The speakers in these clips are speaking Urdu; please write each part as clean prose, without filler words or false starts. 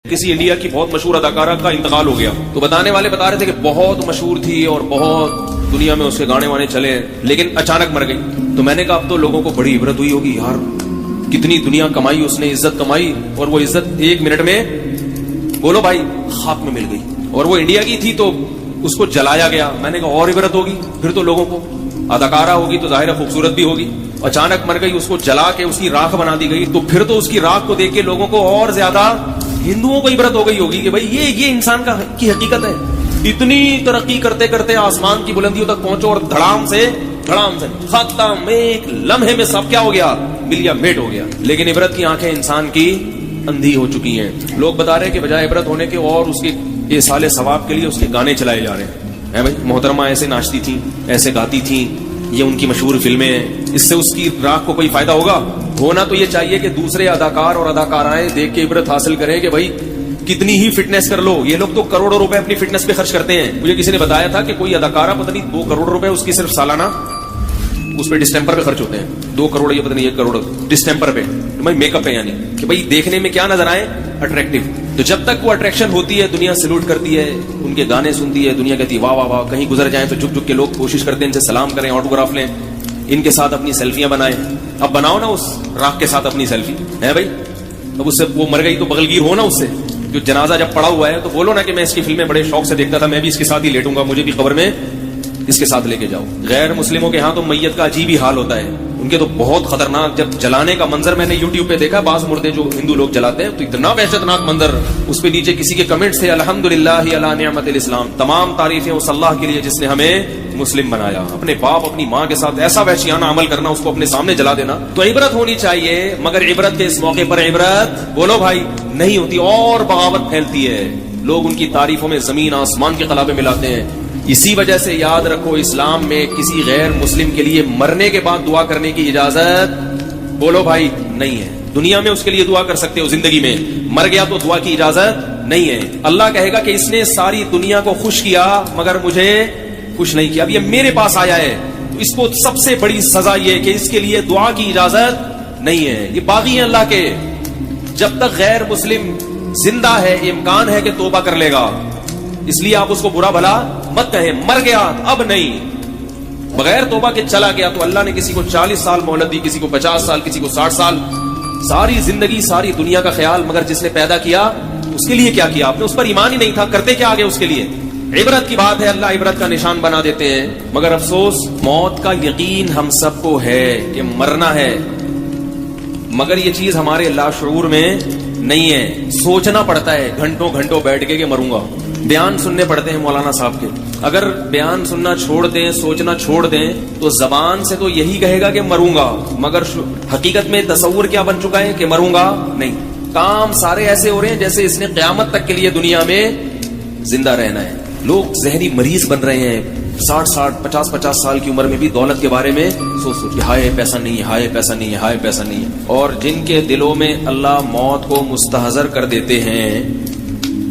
کسی انڈیا کی بہت مشہور اداکارہ کا انتقال ہو گیا تو بتانے والے بتا رہے تھے کہ بہت مشہور تھی اور بہت دنیا میں اس کے گانے وانے چلے لیکن اچانک مر گئی. تو میں نے کہا اب تو لوگوں کو بڑی عبرت ہوئی ہوگی یار, کتنی دنیا کمائی اس نے, عزت کمائی, اور وہ عزت 1 منٹ میں بولو بھائی خاک میں مل گئی. اور وہ انڈیا کی تھی تو اس کو جلایا گیا. میں نے کہا اور عبرت ہوگی پھر تو لوگوں کو, اداکارہ ہوگی تو ظاہر خوبصورت بھی ہوگی, اچانک مر گئی, اس کو جلا کے اس کی راکھ بنا دی گئی, تو پھر تو اس کی راکھ کو دیکھ کے لوگوں کو اور زیادہ ہندوؤں کو عبرت ہو گئی ہوگی کہ بھائی یہ انسان کی حقیقت ہے. اتنی ترقی کرتے کرتے آسمان کی بلندیوں تک پہنچو اور دھڑام سے ختم, ایک لمحے میں سب کیا ہو گیا, ملیا میٹ ہو گیا. لیکن عبرت کی آنکھیں انسان کی اندھی ہو چکی ہیں. لوگ بتا رہے ہیں کہ بجائے عبرت ہونے کے اور اس کے ایصال ثواب کے لیے اس کے گانے چلائے جا رہے ہیں. بھائی محترمہ ایسے ناچتی تھیں, ایسے گاتی تھیں, یہ ان کی مشہور فلمیں ہیں, اس سے اس کی راکھ کو کوئی فائدہ ہوگا؟ ہونا تو یہ چاہیے کہ دوسرے اداکار اور اداکارائیں دیکھ کے عبرت حاصل کریں کہ بھائی کتنی ہی فٹنس کر لو. یہ لوگ تو کروڑوں روپے اپنی فٹنس پہ خرچ کرتے ہیں. مجھے کسی نے بتایا تھا کہ کوئی اداکارہ پتہ نہیں 2 کروڑ روپے اس کی صرف سالانہ اس پہ ڈسٹمپر پہ خرچ ہوتے ہیں. 2 کروڑ یا پتہ نہیں 1 کروڑ ڈسٹمپر پہ, میک اپ پہ, یعنی کہ بھائی دیکھنے میں کیا نظر آئے, اٹریکٹیو. تو جب تک وہ اٹریکشن ہوتی ہے دنیا سلوٹ کرتی ہے, ان کے گانے سنتی ہے, دنیا کہتی ہے واہ واہ واہ. کہیں گزر جائیں تو جھک جھک کے لوگ کوشش کرتے ہیں ان سے سلام کریں, آٹوگراف لیں, ان کے ساتھ اپنی سیلفیاں بنائیں. اب بناؤ نا اس راکھ کے ساتھ اپنی سیلفی ہے بھائی. اب اس سے وہ مر گئی تو بغلگیر ہو نا اس سے. جو جنازہ جب پڑا ہوا ہے تو بولو نا کہ میں اس کی فلمیں بڑے شوق سے دیکھتا تھا, میں بھی اس کے ساتھ ہی لیٹوں گا, مجھے بھی قبر میں اس کے ساتھ لے کے جاؤ. غیر مسلموں کے ہاں تو میت کا عجیب ہی حال ہوتا ہے. ان کے تو بہت خطرناک, جب جلانے کا منظر میں نے یوٹیوب پہ دیکھا, بعض مردے جو ہندو لوگ جلاتے ہیں تو اتنا وحشتناک منظر. اس پہ نیچے کسی کے کمنٹس تھے الحمدللہ علی نعمت الاسلام, تمام تعریفیں اس اللہ کے لیے جس نے ہمیں مسلم بنایا. اپنے باپ اپنی ماں کے ساتھ ایسا وحشیانہ عمل کرنا, اس کو اپنے سامنے جلا دینا. تو عبرت ہونی چاہیے, مگر عبرت کے اس موقع پر عبرت بولو بھائی نہیں ہوتی, اور بغاوت پھیلتی ہے. لوگ ان کی تعریفوں میں زمین آسمان کے قلابے ملاتے ہیں. اسی وجہ سے یاد رکھو اسلام میں کسی غیر مسلم کے لیے مرنے کے بعد دعا کرنے کی اجازت بولو بھائی نہیں ہے. دنیا میں اس کے لیے دعا کر سکتے ہو, زندگی میں مر گیا تو دعا کی اجازت نہیں ہے. اللہ کہے گا کہ اس نے ساری دنیا کو خوش کیا مگر مجھے خوش نہیں کیا. اب یہ میرے پاس آیا ہے تو اس کو سب سے بڑی سزا یہ کہ اس کے لیے دعا کی اجازت نہیں ہے. یہ باغی ہیں اللہ کے. جب تک غیر مسلم زندہ ہے امکان ہے کہ توبہ کر لے گا, اس لیے آپ اس کو برا بھلا مت کہیں. مر گیا اب نہیں, بغیر توبہ کے چلا گیا تو اللہ نے کسی کو 40 سال مہلت دی, کسی کو 50 سال, کسی کو 60 سال, ساری زندگی ساری دنیا کا خیال. مگر جس نے پیدا کیا اس کے لیے کیا کیا آپ نے؟ اس پر ایمان ہی نہیں تھا, کرتے کیا آگے اس کے لیے؟ عبرت کی بات ہے, اللہ عبرت کا نشان بنا دیتے ہیں. مگر افسوس موت کا یقین ہم سب کو ہے کہ مرنا ہے, مگر یہ چیز ہمارے لاشعور میں نہیں ہے. سوچنا پڑتا ہے گھنٹوں گھنٹوں بیٹھ کے کہ مروں گا. بیان سننے پڑتے ہیں مولانا صاحب کے. اگر بیان سننا چھوڑ دیں, سوچنا چھوڑ دیں تو زبان سے تو یہی کہے گا کہ مروں گا, مگر حقیقت میں تصور کیا بن چکا ہے کہ مروں گا نہیں. کام سارے ایسے ہو رہے ہیں جیسے اس نے قیامت تک کے لیے دنیا میں زندہ رہنا ہے. لوگ ذہنی مریض بن رہے ہیں, 60 50 سال کی عمر میں بھی دولت کے بارے میں سوچ ہائے پیسہ نہیں ہے, ہائے پیسہ نہیں ہے, ہائے پیسہ نہیں ہے. اور جن کے دلوں میں اللہ موت کو مستحضر کر دیتے ہیں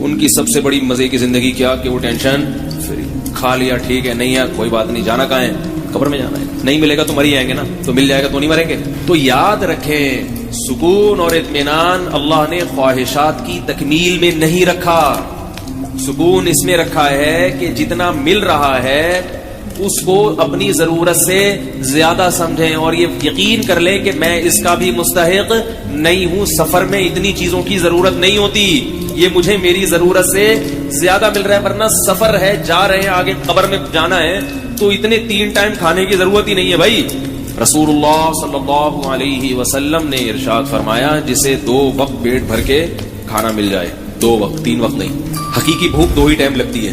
ان کی سب سے بڑی مزے کی زندگی کیا کہ وہ ٹینشن فری. کھا لیا ٹھیک ہے, نہیں ہے کوئی بات نہیں, جانا کہاں ہے؟ قبر میں جانا ہے. نہیں ملے گا تو مر ہی جائیں گے نا, تو مل جائے گا تو نہیں مریں گے. تو یاد رکھیں سکون اور اطمینان اللہ نے خواہشات کی تکمیل میں نہیں رکھا. سکون اس میں رکھا ہے کہ جتنا مل رہا ہے اس کو اپنی ضرورت سے زیادہ سمجھیں, اور یہ یقین کر لیں کہ میں اس کا بھی مستحق نہیں ہوں. سفر میں اتنی چیزوں کی ضرورت نہیں ہوتی, یہ مجھے میری ضرورت سے زیادہ مل رہا ہے. ورنہ سفر ہے, جا رہے ہیں آگے قبر میں جانا ہے تو اتنے 3 ٹائم کھانے کی ضرورت ہی نہیں ہے بھائی. رسول اللہ صلی اللہ علیہ وسلم نے ارشاد فرمایا جسے 2 وقت پیٹ بھر کے کھانا مل جائے, 2 وقت 3 وقت نہیں. حقیقی بھوک 2 ہی ٹائم لگتی ہے.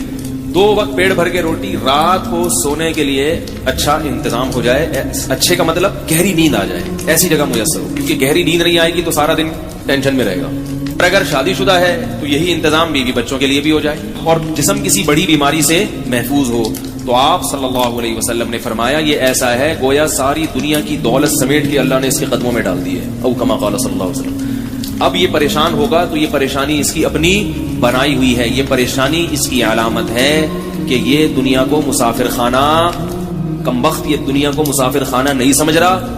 2 وقت پیٹ بھر کے روٹی, رات کو سونے کے لیے اچھا انتظام ہو جائے. اچھے کا مطلب گہری نیند آ جائے, ایسی جگہ میسر ہو, کیونکہ گہری نیند نہیں آئے گی تو سارا دن ٹینشن میں رہے گا. اور اگر شادی شدہ ہے تو یہی انتظام بیوی بچوں کے لیے بھی ہو جائے, اور جسم کسی بڑی بیماری سے محفوظ ہو. تو آپ صلی اللہ علیہ وسلم نے فرمایا یہ ایسا ہے گویا ساری دنیا کی دولت سمیٹ کے اللہ نے اس کے قدموں میں ڈال دی ہے, او کما قال صلی اللہ علیہ وسلم. اب یہ پریشان ہوگا تو یہ پریشانی اس کی اپنی بنائی ہوئی ہے, یہ پریشانی اس کی علامت ہے کہ یہ دنیا کو مسافر خانہ, کمبخت یہ دنیا کو مسافر خانہ نہیں سمجھ رہا,